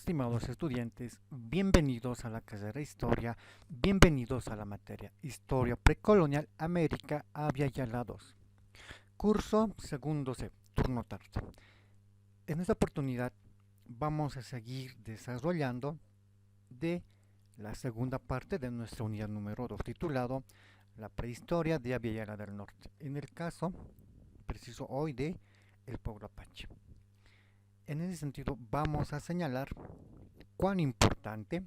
estimados estudiantes, bienvenidos a la carrera de Historia, bienvenidos a la materia Historia Precolonial América Avia Yala 2. Curso segundo C, turno tarde. En esta oportunidad vamos a seguir desarrollando de la segunda parte de nuestra unidad número 2 titulado La prehistoria de Avia Yala del Norte, en el caso preciso hoy de el pueblo Apache. En ese sentido vamos a señalar cuán importante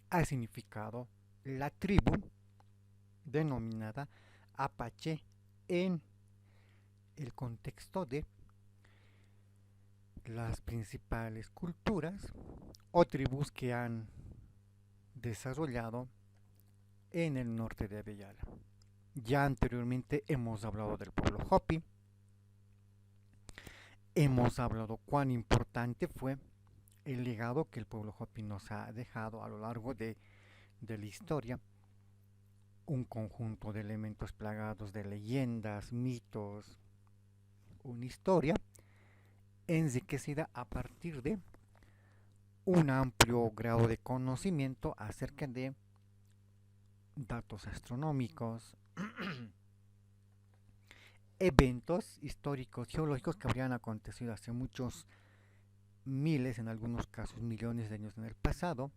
ha significado la tribu denominada Apache en el contexto de las principales culturas o tribus que han desarrollado en el norte de Aveyala. Ya anteriormente hemos hablado del pueblo Hopi, hemos hablado cuán importante fue el legado que el pueblo Hopi nos ha dejado a lo largo de la historia, un conjunto de elementos plagados de leyendas, mitos, una historia enriquecida a partir de un amplio grado de conocimiento acerca de datos astronómicos, eventos históricos, geológicos que habrían acontecido hace muchos miles, en algunos casos millones de años en el pasado.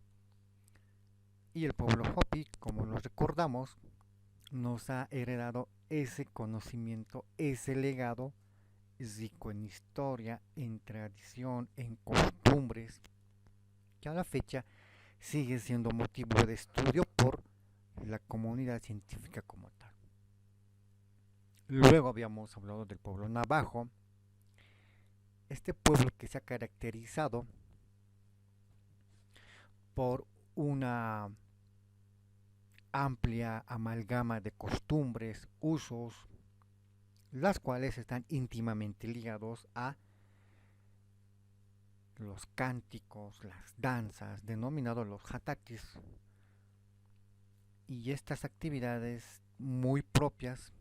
Y el pueblo Hopi, como nos recordamos, nos ha heredado ese conocimiento, ese legado rico en historia, en tradición, en costumbres, que a la fecha sigue siendo motivo de estudio por la comunidad científica como tal. Luego habíamos hablado del pueblo navajo, este pueblo que se ha caracterizado por una amplia amalgama de costumbres, usos, las cuales están íntimamente ligados a los cánticos, las danzas, denominados los hatatis, y estas actividades muy propias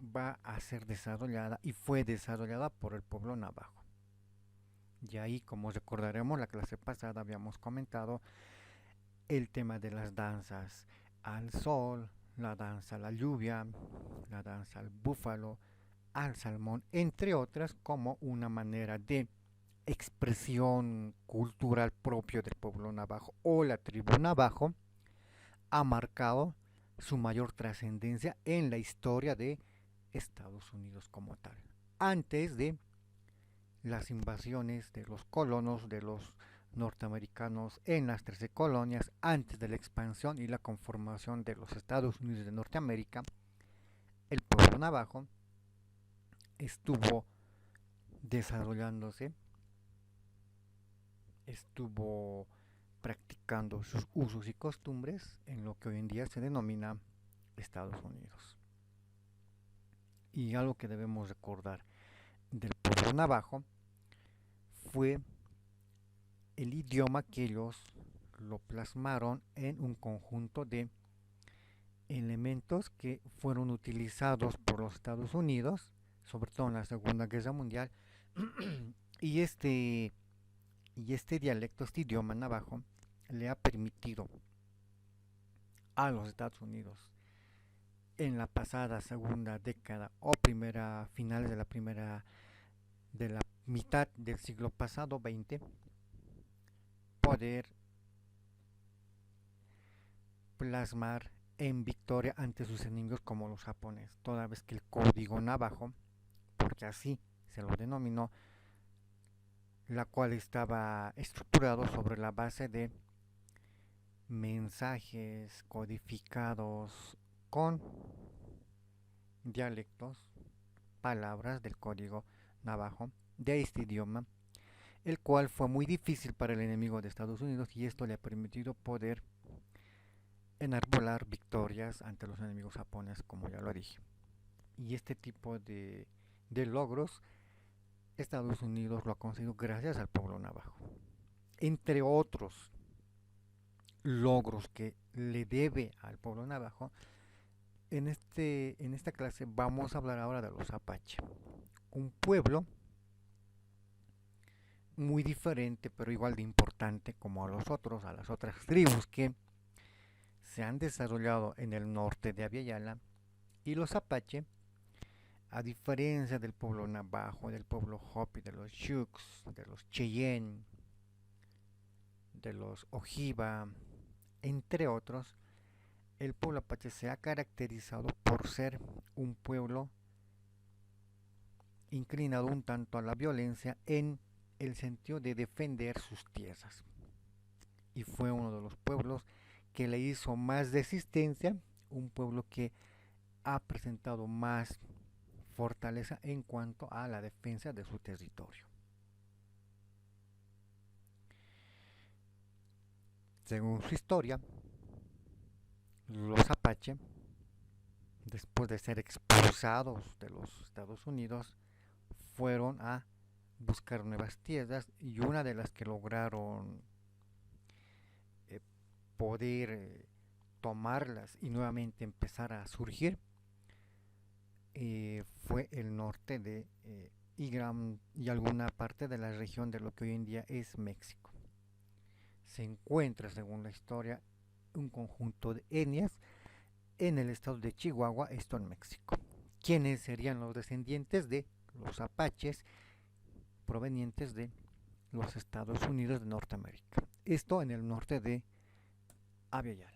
va a ser desarrollada y fue desarrollada por el pueblo navajo. Y ahí, como recordaremos, la clase pasada habíamos comentado el tema de las danzas al sol, la danza a la lluvia, la danza al búfalo, al salmón, entre otras, como una manera de expresión cultural propio del pueblo navajo o la tribu navajo, ha marcado su mayor trascendencia en la historia de Estados Unidos como tal. Antes de las invasiones de los colonos, de los norteamericanos en las 13 colonias, antes de la expansión y la conformación de los Estados Unidos de Norteamérica, el pueblo navajo estuvo desarrollándose, estuvo practicando sus usos y costumbres en lo que hoy en día se denomina Estados Unidos. Y algo que debemos recordar del pueblo navajo fue el idioma que ellos lo plasmaron en un conjunto de elementos que fueron utilizados por los Estados Unidos, sobre todo en la Segunda Guerra Mundial, y este dialecto, este idioma navajo, le ha permitido a los Estados Unidos en la pasada segunda década o primera finales de la mitad del siglo pasado 20 poder plasmar en victoria ante sus enemigos como los japoneses, toda vez que el código navajo, porque así se lo denominó, la cual estaba estructurado sobre la base de mensajes codificados con dialectos, palabras del código navajo de este idioma, el cual fue muy difícil para el enemigo de Estados Unidos, y esto le ha permitido poder enarbolar victorias ante los enemigos japoneses, como ya lo dije. Y este tipo de logros Estados Unidos lo ha conseguido gracias al pueblo navajo. Entre otros logros que le debe al pueblo navajo, en esta clase vamos a hablar ahora de los Apache, un pueblo muy diferente, pero igual de importante como a los otros, a las otras tribus que se han desarrollado en el norte de Abya. Y los Apache, a diferencia del pueblo Navajo, del pueblo Hopi, de los Sioux, de los Cheyenne, de los Ojiba, entre otros, el pueblo Apache se ha caracterizado por ser un pueblo inclinado un tanto a la violencia en el sentido de defender sus tierras. Y fue uno de los pueblos que le hizo más resistencia, un pueblo que ha presentado más fortaleza en cuanto a la defensa de su territorio. Según su historia, los Apache, después de ser expulsados de los Estados Unidos, fueron a buscar nuevas tierras y una de las que lograron eh, poder tomarlas y nuevamente empezar a surgir fue el norte de y alguna parte de la región de lo que hoy en día es México. Se encuentra, según la historia, un conjunto de etnias en el estado de Chihuahua, esto en México. ¿Quiénes serían los descendientes de los apaches provenientes de los Estados Unidos de Norteamérica? Esto en el norte de Abya.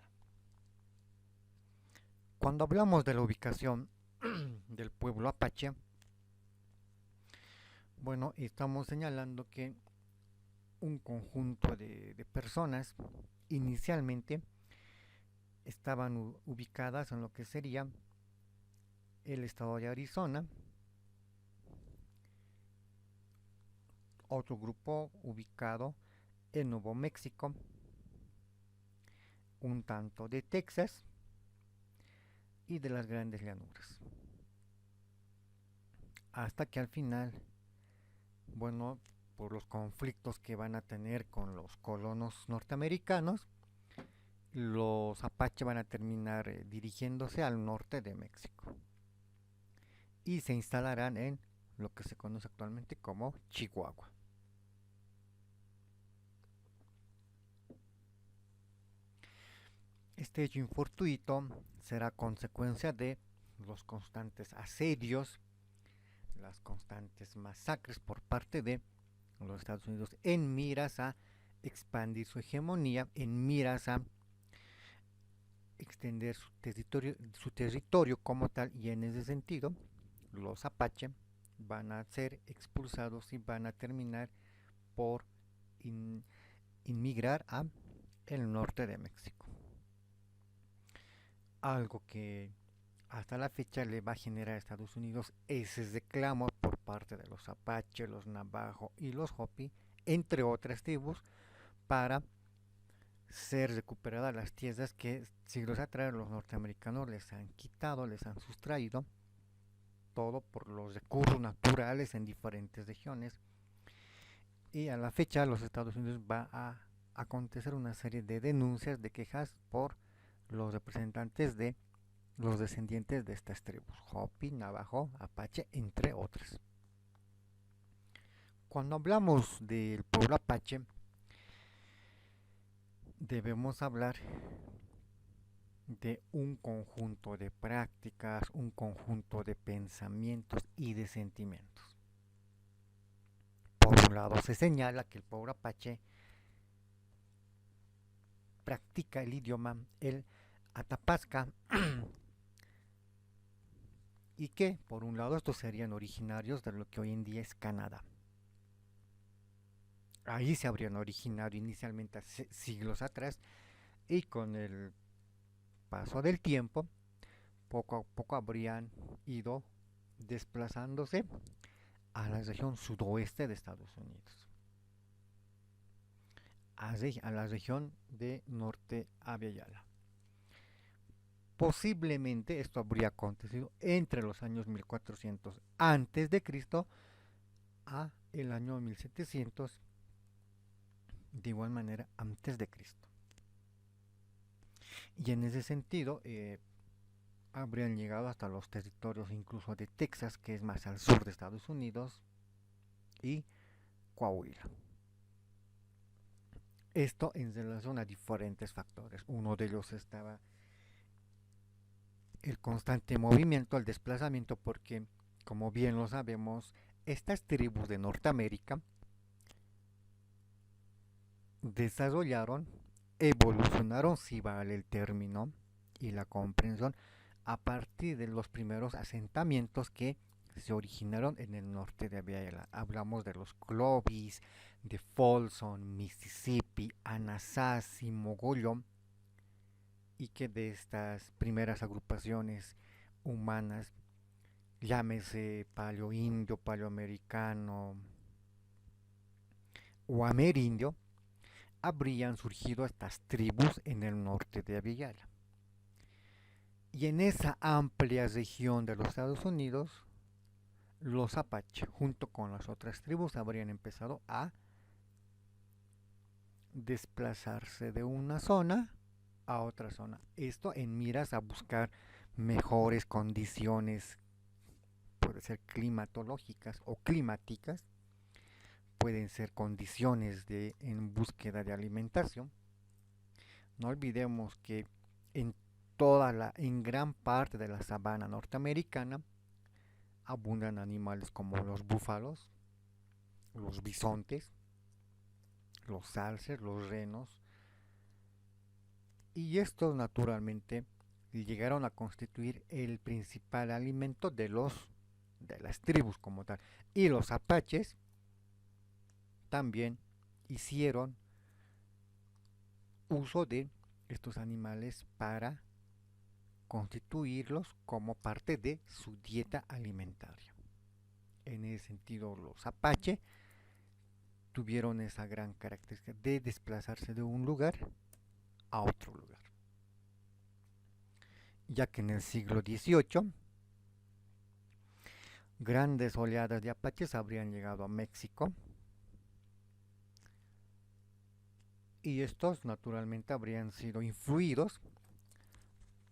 Cuando hablamos de la ubicación del pueblo apache, bueno, estamos señalando que un conjunto de personas inicialmente estaban ubicadas en lo que sería el estado de Arizona, otro grupo ubicado en Nuevo México, un tanto de Texas y de las grandes llanuras. Hasta que al final, bueno, por los conflictos que van a tener con los colonos norteamericanos, los apaches van a terminar dirigiéndose al norte de México y se instalarán en lo que se conoce actualmente como Chihuahua. Este hecho infortuito será consecuencia de los constantes asedios, las constantes masacres por parte de los Estados Unidos en miras a expandir su hegemonía, en miras a extender su territorio como tal, y en ese sentido los apache van a ser expulsados y van a terminar por inmigrar a el norte de México. Algo que hasta la fecha le va a generar a Estados Unidos ese reclamo por parte de los Apache, los Navajo y los Hopi, entre otras tribus, para ser recuperadas las tierras que siglos atrás los norteamericanos les han quitado, les han sustraído, todo por los recursos naturales en diferentes regiones. Y a la fecha los Estados Unidos va a acontecer una serie de denuncias, de quejas por los representantes de los descendientes de estas tribus, Hopi, Navajo, Apache, entre otras. Cuando hablamos del pueblo Apache, debemos hablar de un conjunto de prácticas, un conjunto de pensamientos y de sentimientos. Por un lado se señala que el pueblo Apache practica el idioma, el Atapasca, y que por un lado estos serían originarios de lo que hoy en día es Canadá. Ahí se habrían originado inicialmente siglos atrás, y con el paso del tiempo poco a poco habrían ido desplazándose a la región sudoeste de Estados Unidos, a la región de Norte Abya. Posiblemente esto habría acontecido entre los años 1400 antes de Cristo a el año 1700 de igual manera antes de Cristo. Y en ese sentido habrían llegado hasta los territorios incluso de Texas, que es más al sur de Estados Unidos, y Coahuila. Esto en relación a diferentes factores. Uno de ellos estaba el constante movimiento, el desplazamiento, porque, como bien lo sabemos, estas tribus de Norteamérica desarrollaron, evolucionaron, si vale el término y la comprensión, a partir de los primeros asentamientos que se originaron en el norte de América. Hablamos de los Clovis, de Folsom, Mississippi, Anasazi, Mogollón, y que de estas primeras agrupaciones humanas, llámese paleoindio, paleoamericano o amerindio, habrían surgido estas tribus en el norte de Aviyala. Y en esa amplia región de los Estados Unidos, los Apache, junto con las otras tribus, habrían empezado a desplazarse de una zona a otra zona. Esto en miras a buscar mejores condiciones, puede ser climatológicas o climáticas, pueden ser condiciones en búsqueda de alimentación. No olvidemos que en en gran parte de la sabana norteamericana abundan animales como los búfalos, los bisontes, los alces, los renos, y estos naturalmente llegaron a constituir el principal alimento de las tribus como tal. Y los apaches también hicieron uso de estos animales para constituirlos como parte de su dieta alimentaria. En ese sentido, los apache tuvieron esa gran característica de desplazarse de un lugar a otro lugar, ya que en el siglo XVIII grandes oleadas de apaches habrían llegado a México, y estos naturalmente habrían sido influidos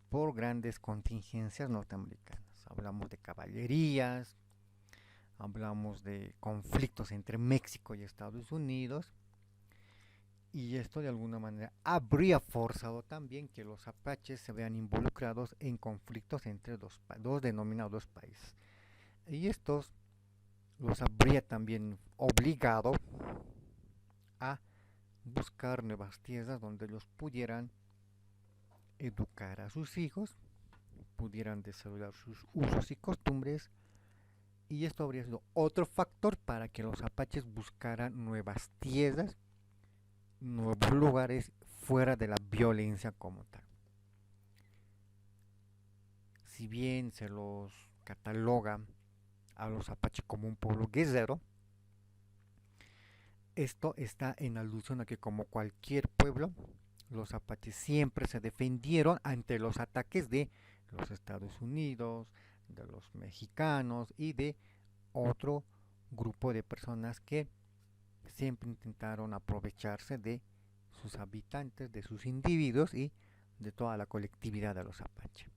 por grandes contingencias norteamericanas. Hablamos de caballerías, hablamos de conflictos entre México y Estados Unidos, y esto de alguna manera habría forzado también que los apaches se vean involucrados en conflictos entre dos denominados países. Y estos los habría también obligado a buscar nuevas tierras donde ellos pudieran educar a sus hijos, pudieran desarrollar sus usos y costumbres, y esto habría sido otro factor para que los apaches buscaran nuevas tierras, nuevos lugares fuera de la violencia como tal. Si bien se los cataloga a los apaches como un pueblo guerrero, esto está en alusión a que, como cualquier pueblo, los apaches siempre se defendieron ante los ataques de los Estados Unidos, de los mexicanos y de otro grupo de personas que siempre intentaron aprovecharse de sus habitantes, de sus individuos y de toda la colectividad de los apaches.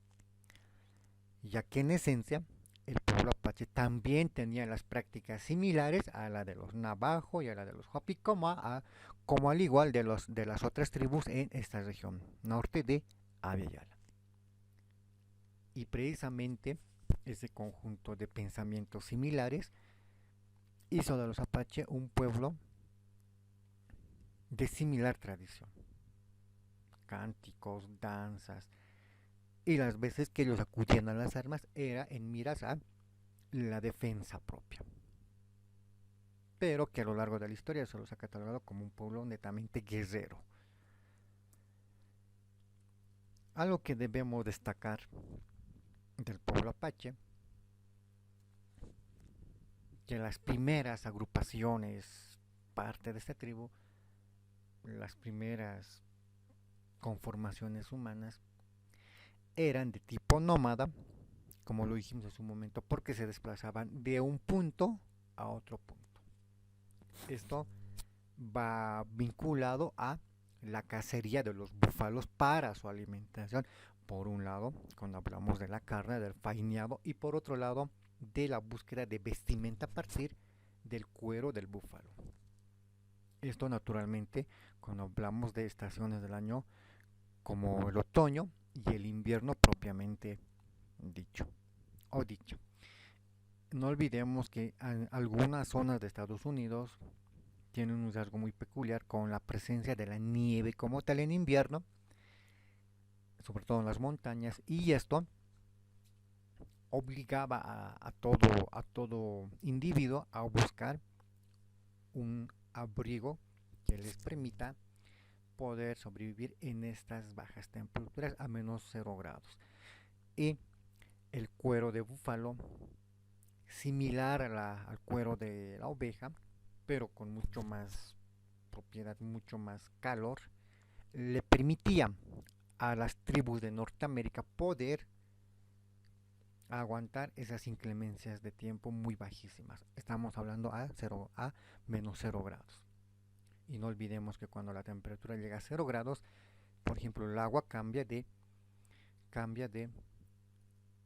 Ya que en esencia el pueblo apache también tenía las prácticas similares a la de los navajo y a la de los hopi-como, como al igual de las otras tribus en esta región norte de Abya. Y precisamente ese conjunto de pensamientos similares hizo de los apache un pueblo de similar tradición, cánticos, danzas, y las veces que ellos acudían a las armas era en miras a la defensa propia, pero que a lo largo de la historia se los ha catalogado como un pueblo netamente guerrero. Algo que debemos destacar del pueblo apache, que las primeras agrupaciones, parte de esta tribu, las primeras conformaciones humanas, eran de tipo nómada, como lo dijimos en su momento, porque se desplazaban de un punto a otro punto. Esto va vinculado a la cacería de los búfalos para su alimentación, por un lado, cuando hablamos de la carne, del faineado, y por otro lado, de la búsqueda de vestimenta a partir del cuero del búfalo. Esto naturalmente cuando hablamos de estaciones del año como el otoño y el invierno propiamente dicho o dicho. No olvidemos que algunas zonas de Estados Unidos tienen un rasgo muy peculiar con la presencia de la nieve como tal en invierno, sobre todo en las montañas, y esto obligaba a todo individuo a buscar un abrigo que les permita poder sobrevivir en estas bajas temperaturas a -0 grados. Y el cuero de búfalo, similar al cuero de la oveja, pero con mucho más propiedad, mucho más calor, le permitía a las tribus de Norteamérica poder aguantar esas inclemencias de tiempo muy bajísimas. Estamos hablando a -0 grados. Y no olvidemos que cuando la temperatura llega a 0 grados, por ejemplo, el agua cambia de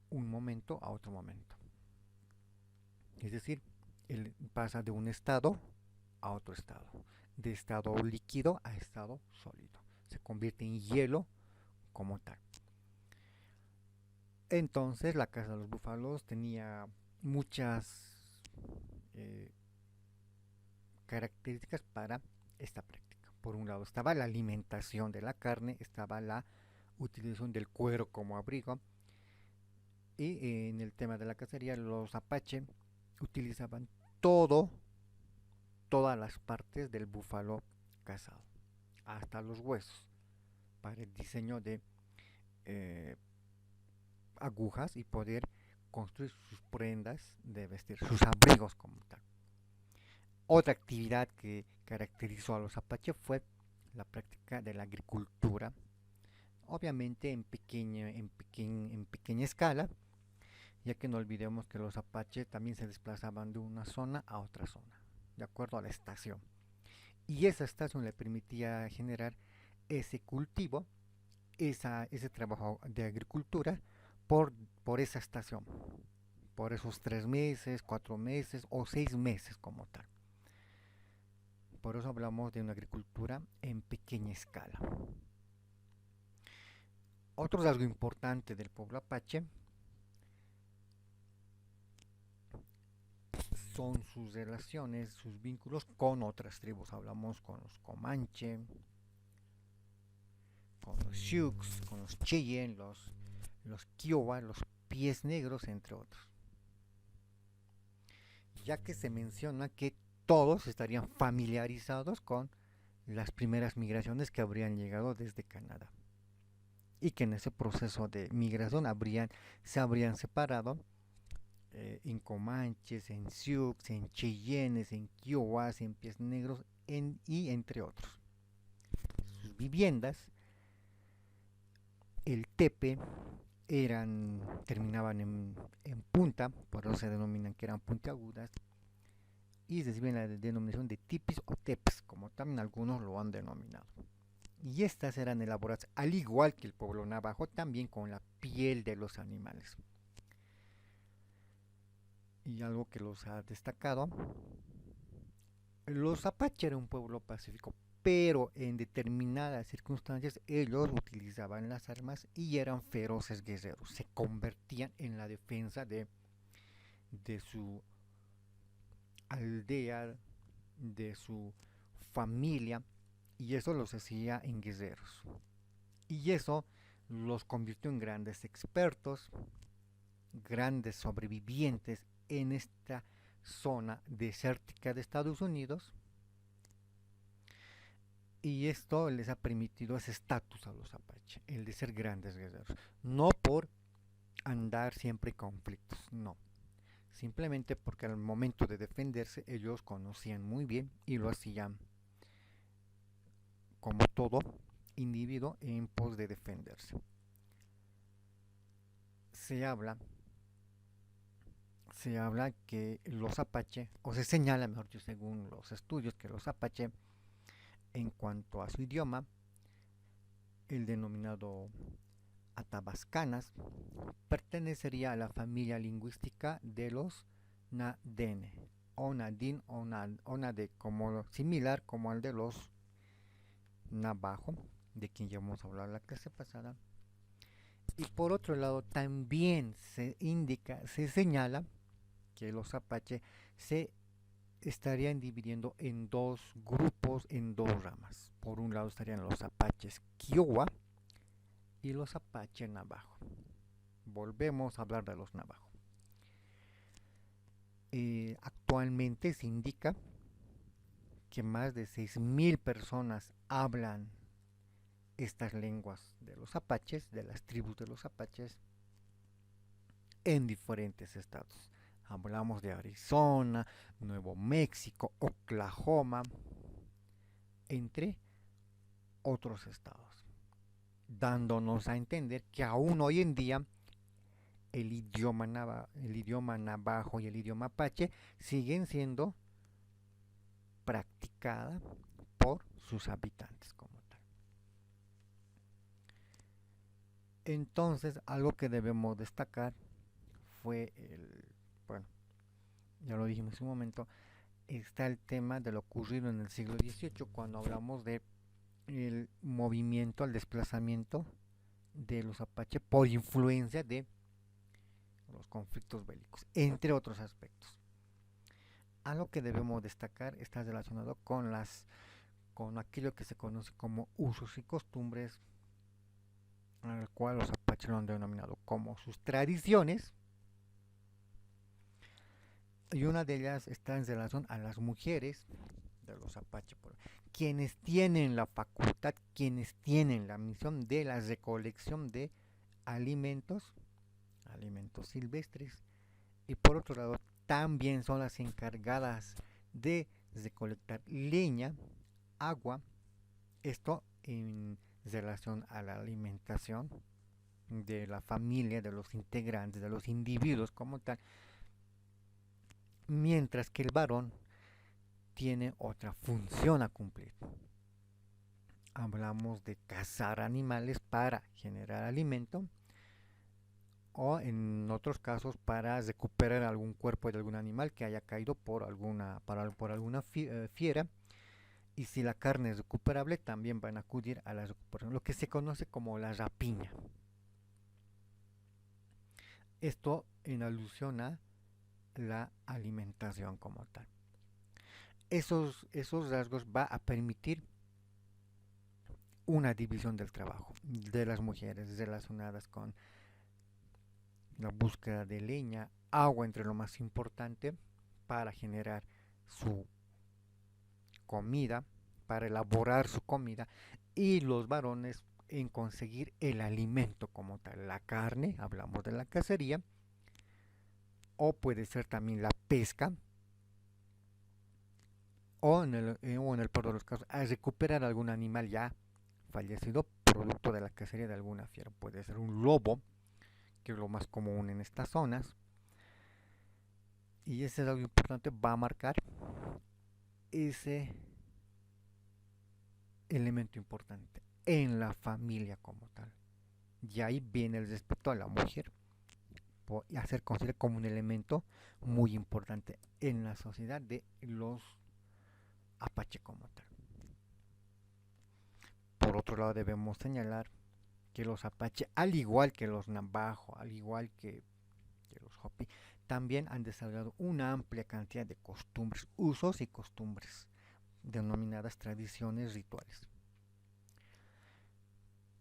un momento a otro momento. Es decir, pasa de un estado a otro estado, de estado líquido a estado sólido. Se convierte en hielo como tal. Entonces la casa de los búfalos tenía muchas eh, características para esta práctica. Por un lado estaba la alimentación de la carne, estaba la utilización del cuero como abrigo, y en el tema de la cacería los apache utilizaban todo, todas las partes del búfalo cazado, hasta los huesos, para el diseño de eh, agujas y poder construir sus prendas de vestir, sus abrigos como tal. Otra actividad que caracterizó a los apaches fue la práctica de la agricultura, obviamente en pequeña escala, ya que no olvidemos que los apaches también se desplazaban de una zona a otra zona, de acuerdo a la estación. Y esa estación le permitía generar ese cultivo, ese trabajo de agricultura por, por esa estación, por esos 3 meses, 4 meses o 6 meses como tal. Por eso hablamos de una agricultura en pequeña escala. Otro rasgo importante del pueblo apache son sus relaciones, sus vínculos con otras tribus. Hablamos con los Comanche, con los Sioux, con los Cheyenne, los Kiowa, los Pies Negros, entre otros. Ya que se menciona que todos estarían familiarizados con las primeras migraciones que habrían llegado desde Canadá. Y que en ese proceso de migración se habrían separado en Comanches, en Sioux, en Cheyennes, en Kiowas, en Pies Negros y entre otros. Sus viviendas, el tepe, terminaban en punta, por eso se denominan que eran puntiagudas, y reciben la denominación de tipis o teps, como también algunos lo han denominado. Y estas eran elaboradas, al igual que el pueblo navajo, también con la piel de los animales. Y algo que los ha destacado, los apaches eran un pueblo pacífico, pero en determinadas circunstancias ellos utilizaban las armas y eran feroces guerreros. Se convertían en la defensa de su aldea, de su familia, y eso los hacía en guerreros. Y eso los convirtió en grandes expertos, grandes sobrevivientes en esta zona desértica de Estados Unidos, y esto les ha permitido ese estatus a los apaches, el de ser grandes guerreros, no por andar siempre en conflictos, no, simplemente porque al momento de defenderse ellos conocían muy bien y lo hacían como todo individuo en pos de defenderse. Se habla, se habla que los apache, o se señala mejor dicho según los estudios, que los apache en cuanto a su idioma, el denominado Athabascanas, pertenecería a la familia lingüística de los Nadene. Onadin, Onade, como similar como al de los Navajo, de quien ya hemos hablado en la clase pasada. Y por otro lado, también se indica, se señala que los apaches se estarían dividiendo en dos grupos, en dos ramas. Por un lado estarían los apaches Kiowa y los apaches Navajo. Volvemos a hablar de los Navajo. Actualmente se indica que más de 6.000 personas hablan estas lenguas de los apaches, de las tribus de los apaches, en diferentes estados. Hablamos de Arizona, Nuevo México, Oklahoma, entre otros estados, dándonos a entender que aún hoy en día el idioma navajo y el idioma apache siguen siendo practicada por sus habitantes como tal. Entonces, algo que debemos destacar fue bueno, ya lo dijimos en un momento, está el tema de lo ocurrido en el siglo XVIII cuando hablamos de el movimiento, el desplazamiento de los apaches por influencia de los conflictos bélicos, entre otros aspectos. Algo que debemos destacar está relacionado con aquello que se conoce como usos y costumbres, al cual los apaches lo han denominado como sus tradiciones, y una de ellas está en relación a las mujeres de los apaches, quienes tienen la facultad, quienes tienen la misión de la recolección de alimentos, alimentos silvestres, y por otro lado también son las encargadas de recolectar leña, agua, esto en relación a la alimentación de la familia, de los integrantes, de los individuos como tal, mientras que el varón tiene otra función a cumplir. Hablamos de cazar animales para generar alimento o en otros casos para recuperar algún cuerpo de algún animal que haya caído por alguna fiera, y si la carne es recuperable también van a acudir a la recuperación, lo que se conoce como la rapiña. Esto en alusión a la alimentación como tal. Esos rasgos va a permitir una división del trabajo de las mujeres relacionadas con la búsqueda de leña, agua entre lo más importante para generar su comida, para elaborar su comida, y los varones en conseguir el alimento como tal, la carne, hablamos de la cacería, o puede ser también la pesca, o en el peor de los casos, a recuperar algún animal ya fallecido producto de la cacería de alguna fiera. Puede ser un lobo, que es lo más común en estas zonas, y ese es algo importante, va a marcar ese elemento importante en la familia como tal. Y ahí viene el respeto a la mujer, y hacer considerado como un elemento muy importante en la sociedad de los apache como tal. Por otro lado, debemos señalar que los apache, al igual que los navajo, al igual que los hopi, también han desarrollado una amplia cantidad de costumbres, usos y costumbres, denominadas tradiciones rituales.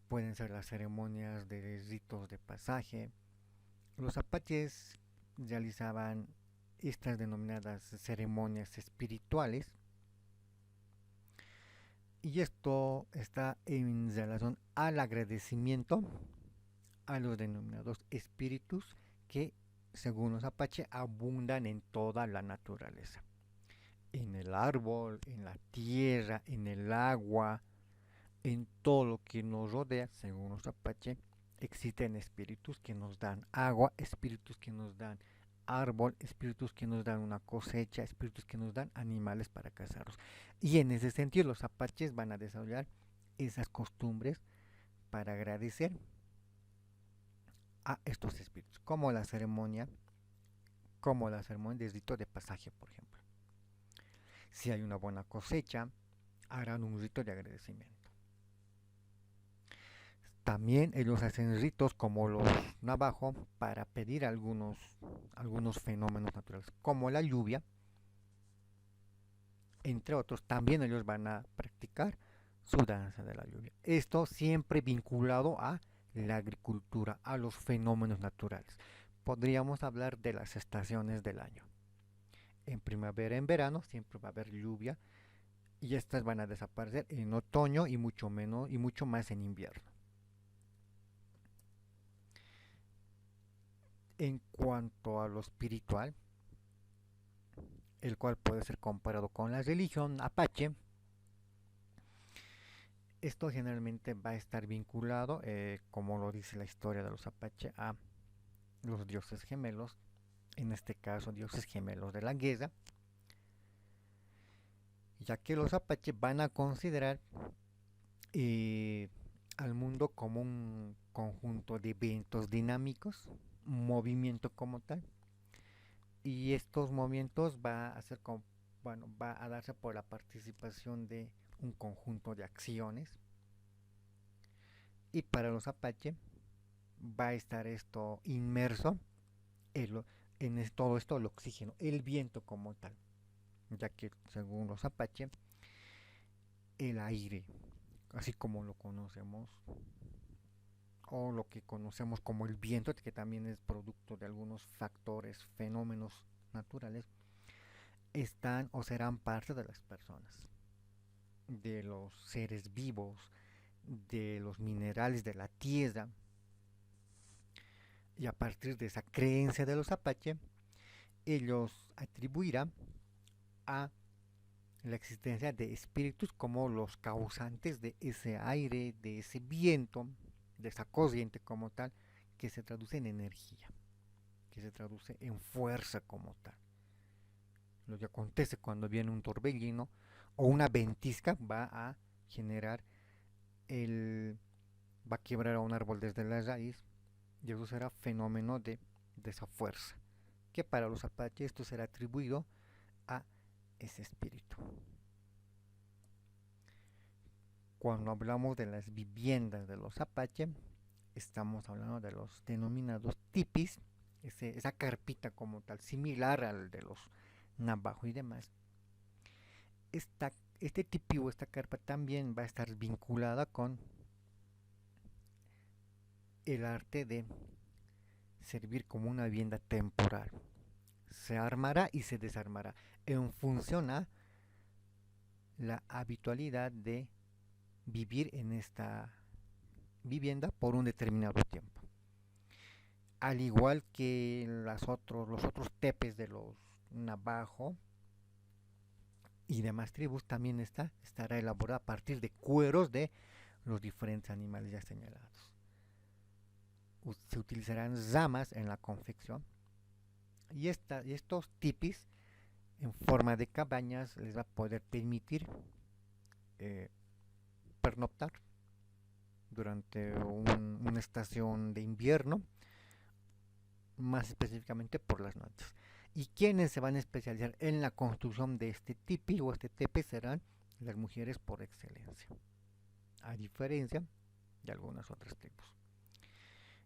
Pueden ser las ceremonias de ritos de pasaje. Los apaches realizaban estas denominadas ceremonias espirituales, y esto está en relación al agradecimiento a los denominados espíritus que, según los apaches, abundan en toda la naturaleza, en el árbol, en la tierra, en el agua, en todo lo que nos rodea. Según los apaches, existen espíritus que nos dan agua, espíritus que nos dan árbol, espíritus que nos dan una cosecha, espíritus que nos dan animales para cazarlos. Y en ese sentido los apaches van a desarrollar esas costumbres para agradecer a estos espíritus, como la ceremonia de rito de pasaje, por ejemplo. Si hay una buena cosecha, harán un rito de agradecimiento. También ellos hacen ritos como los navajo para pedir algunos fenómenos naturales, como la lluvia, entre otros. También ellos van a practicar su danza de la lluvia. Esto siempre vinculado a la agricultura, a los fenómenos naturales. Podríamos hablar de las estaciones del año. En primavera, en verano, siempre va a haber lluvia y estas van a desaparecer en otoño y mucho menos y mucho más en invierno. En cuanto a lo espiritual, el cual puede ser comparado con la religión apache, esto generalmente va a estar vinculado, como lo dice la historia de los apache, a los dioses gemelos, en este caso dioses gemelos de la guerra, ya que los apaches van a considerar eh, al mundo como un conjunto de eventos dinámicos, un movimiento como tal, y estos movimientos va a darse por la participación de un conjunto de acciones, y para los apache va a estar esto inmerso en, todo esto el oxígeno, el viento como tal, ya que según los apache el aire, así como lo conocemos o lo que conocemos como el viento, que también es producto de algunos factores, fenómenos naturales, están o serán parte de las personas, de los seres vivos, de los minerales de la tierra. Y a partir de esa creencia de los apache, ellos atribuirán a la existencia de espíritus como los causantes de ese aire, de ese viento, de esa corriente como tal, que se traduce en energía, que se traduce en fuerza como tal. Lo que acontece cuando viene un torbellino o una ventisca va a generar va a quebrar a un árbol desde la raíz, y eso será fenómeno de esa fuerza, que para los apaches esto será atribuido a ese espíritu. Cuando hablamos de las viviendas de los apaches, estamos hablando de los denominados tipis, esa carpita como tal, similar al de los navajo y demás. Este tipi o esta carpa también va a estar vinculada con el arte de servir como una vivienda temporal. Se armará y se desarmará en función a la habitualidad de vivir en esta vivienda por un determinado tiempo. Al igual que los otros tepes de los navajo y demás tribus, también estará elaborada a partir de cueros de los diferentes animales ya señalados. Se utilizarán ramas en la confección y estos tipis en forma de cabañas les va a poder permitir eh, pernoctar durante una estación de invierno, más específicamente por las noches. Y quienes se van a especializar en la construcción de este tipi o este tepe serán las mujeres por excelencia, a diferencia de algunas otras tribus.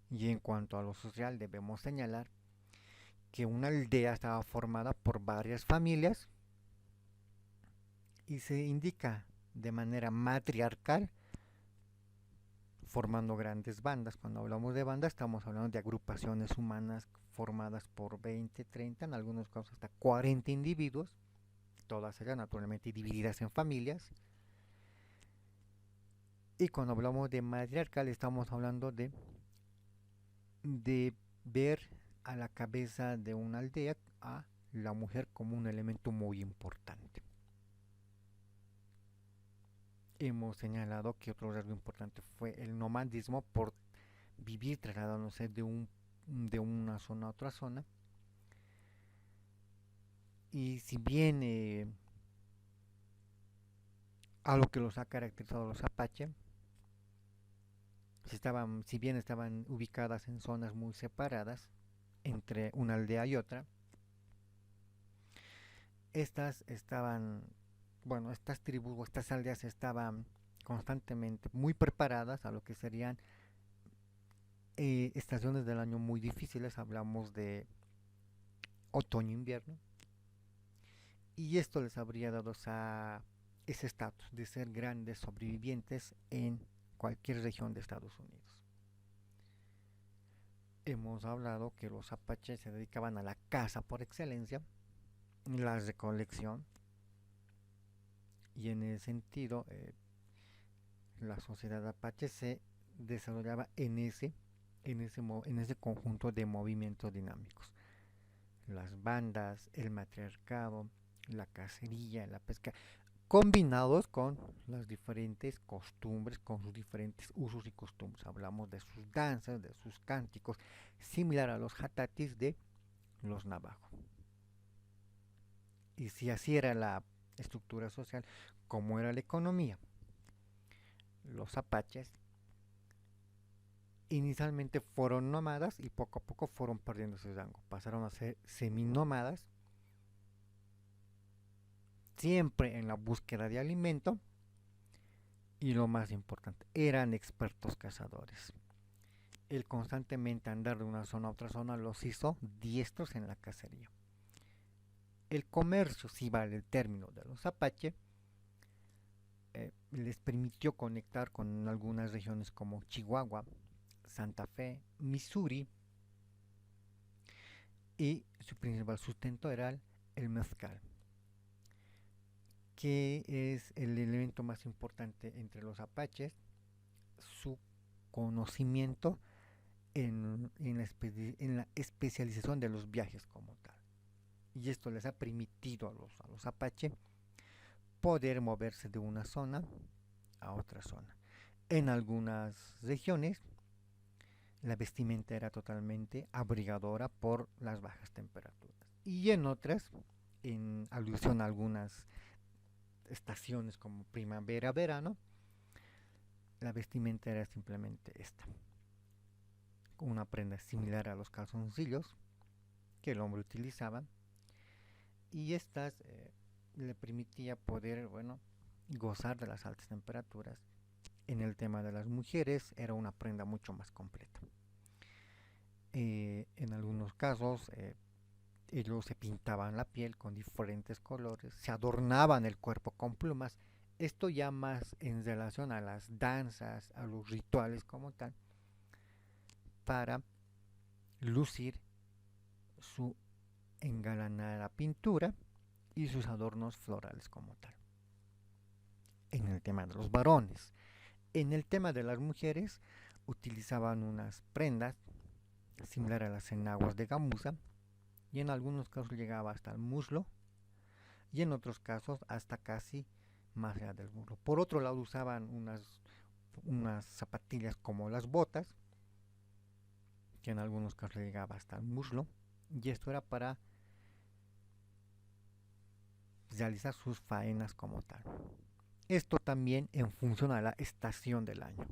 Y en cuanto a lo social, debemos señalar que una aldea estaba formada por varias familias y se indica de manera matriarcal formando grandes bandas. Cuando hablamos de bandas estamos hablando de agrupaciones humanas formadas por 20, 30, en algunos casos hasta 40 individuos, todas ellas naturalmente divididas en familias. Y cuando hablamos de matriarcal estamos hablando de ver a la cabeza de una aldea a la mujer como un elemento muy importante. Hemos señalado que otro rasgo importante fue el nomadismo por vivir trasladándose de una zona a otra zona. Y si bien algo que los ha caracterizado a los apache, si bien estaban ubicadas en zonas muy separadas entre una aldea y otra, estas estaban bueno, estas tribus o estas aldeas estaban constantemente muy preparadas a lo que serían estaciones del año muy difíciles, hablamos de otoño-invierno, y esto les habría dado ese estatus de ser grandes sobrevivientes en cualquier región de Estados Unidos. Hemos hablado que los apaches se dedicaban a la caza por excelencia, la recolección, y en ese sentido la sociedad apache se desarrollaba en ese conjunto de movimientos dinámicos. Las bandas, el matriarcado, la cacería, la pesca, combinados con las diferentes costumbres, con sus diferentes usos y costumbres. Hablamos de sus danzas, de sus cánticos, similar a los hatatis de los navajos. Y si así era la estructura social, ¿cómo era la economía? Los apaches inicialmente fueron nómadas y poco a poco fueron perdiendo su rango. Pasaron a ser seminómadas, siempre en la búsqueda de alimento y lo más importante, eran expertos cazadores. El constantemente andar de una zona a otra zona los hizo diestros en la cacería. El comercio, si vale el término de los apache, les permitió conectar con algunas regiones como Chihuahua, Santa Fe, Missouri, y su principal sustento era el mezcal, que es el elemento más importante entre los apaches, su conocimiento en la especialización de los viajes como tal. Y esto les ha permitido a los apaches poder moverse de una zona a otra zona. En algunas regiones la vestimenta era totalmente abrigadora por las bajas temperaturas. Y en otras, en alusión a algunas estaciones como primavera, verano, la vestimenta era simplemente esta. Una prenda similar a los calzoncillos que el hombre utilizaba. Y estas le permitía poder, bueno, gozar de las altas temperaturas. En el tema de las mujeres era una prenda mucho más completa. En algunos casos ellos se pintaban la piel con diferentes colores, se adornaban el cuerpo con plumas. Esto ya más en relación a las danzas, a los rituales como tal, para lucir su engalanada pintura y sus adornos florales como tal. En el tema de los varones. En el tema de las mujeres utilizaban unas prendas similar a las enaguas de gamuza, y en algunos casos llegaba hasta el muslo y en otros casos hasta casi más allá del muslo. Por otro lado usaban unas zapatillas como las botas, que en algunos casos llegaba hasta el muslo, y esto era para realizar sus faenas como tal. Esto también en función a la estación del año.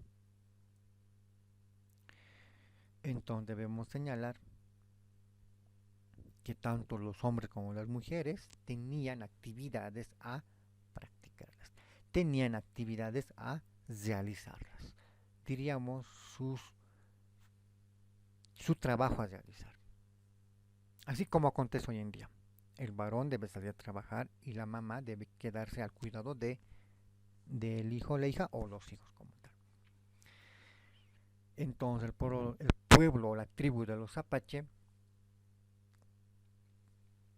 Entonces debemos señalar que tanto los hombres como las mujeres tenían actividades a practicarlas, tenían actividades a realizarlas, diríamos su trabajo a realizar. Así como acontece hoy en día. El varón debe salir a trabajar y la mamá debe quedarse al cuidado del hijo, la hija o los hijos como tal. Entonces el pueblo o la tribu de los Apache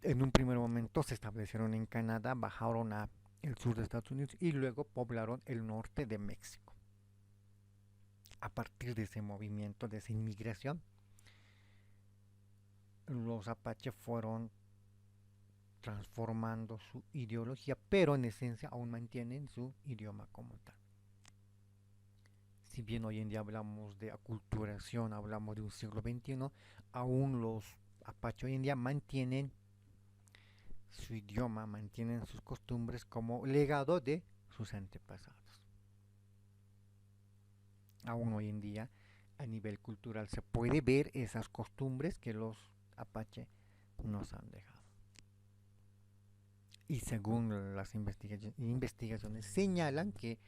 en un primer momento se establecieron en Canadá, bajaron a el sur de Estados Unidos y luego poblaron el norte de México. A partir de ese movimiento, de esa inmigración, los apaches fueron transformando su ideología, pero en esencia aún mantienen su idioma como tal. Si bien hoy en día hablamos de aculturación, hablamos de un siglo XXI, aún los apaches hoy en día mantienen su idioma, mantienen sus costumbres como legado de sus antepasados. Aún hoy en día, a nivel cultural, se puede ver esas costumbres que los apache nos han dejado. Y según las investigaciones señalan que,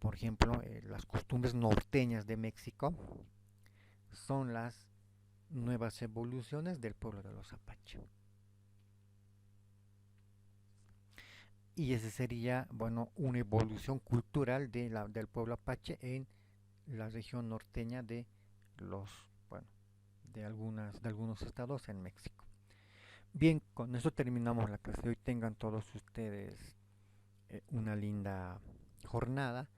por ejemplo, las costumbres norteñas de México son las nuevas evoluciones del pueblo de los Apache. Y ese sería, bueno, una evolución cultural del pueblo Apache en la región norteña de los, bueno, de algunos estados en México. Bien, con eso terminamos la clase de hoy. Tengan todos ustedes una linda jornada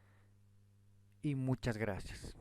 y muchas gracias.